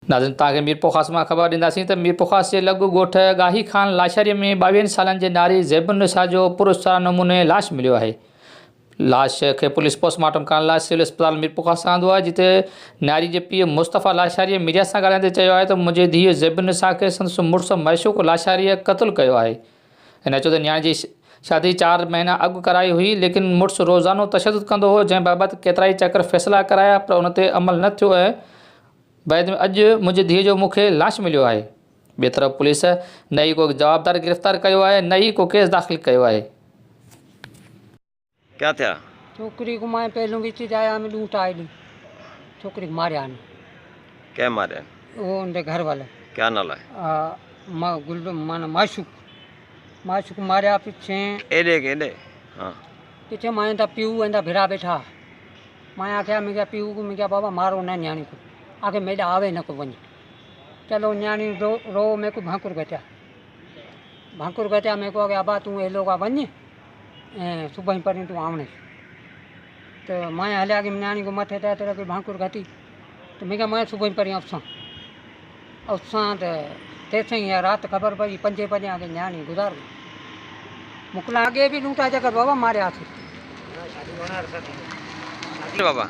नाज़रीन तव्हांखे मीरपुर ख़ास मां ख़बर ॾींदासीं त मीरपुर ख़ास जे लॻ ॻोठ गाही खान लाशारीअ में 22 सालनि जे नारी ज़ैबुन्निसा जो पुरस्कार नमूने लाश मिलियो आहे। लाश खे पुलिस पोस्टमार्टम करण लाइ सिविल अस्पताल मीरपुर ख़ास आंदो आहे, जिते नारी जे पीउ मुस्तफ़ा लाशारीअ मीडिया सां ॻाल्हाईंदे चयो आहे त मुंहिंजी धीउ ज़ैबुन्निसा खे संदसि मुड़ुसु मशूक़ लाशारीअ क़त्लु कयो आहे। हिन चयो त न्याणी जी शादी 4 महीना अॻु कराई हुई, लेकिन मुड़ुसु रोज़ानो तशदुद कंदो हो, जंहिं बाबति केतिरा ई चकर फ़ैसिला कराया पर उन ते अमल न थियो ऐं बैदि में अॼु मुंहिंजी धीउ जो मूंखे लाश मिलियो आहे। ॿिए तरफ़ पुलिस न ई को जवाबदार गिरफ़्तार कयो आहे, न ई को केस दाख़िल कयो आहे। क्या था? छोकरी को मैं पहलू भी जाया में लूट आई ली, छोकरी को मारे आने। क्या मारे? वो उनके घर वाले। क्या नाला है? गुल माना माशुक मारे पीछे एडे हाँ पीछे मैं ता पीऊ एंदा भिरा बैठा। मैं आख्या मैं क्या पीऊ को मैं क्या बाबा मारो ना न्याणी को, आगे मेरे आवे न को वञ। चलो न्याणी रो मेरे को भाकुर गत्या मेरे को आगे अबा तू ए लोग वञ ऐं सुबह पर तू आवणे। तो मैं हलिया कि न्याणी को मथे ते तरह की भाकुर गती, तो मैं क्या मैं सुबह पर अवसां तो तेसि या रात खबर पई 5 बजे आगे न्याणी गुज़ार गई। मुकला आगे भी लूटा जगह बाबा मारे हाथ बाबा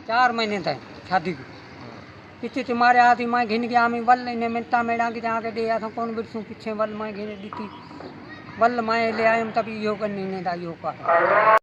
4 महीने तक शादी को पीछे से मारे हाथी मैं घिन गया मैं वल ने मिनता मेड़ा के जाके दे था कौन बिरसू पीछे वल मैं घिन दी थी वल मैं ले आयम तभी योग नहीं था योग का।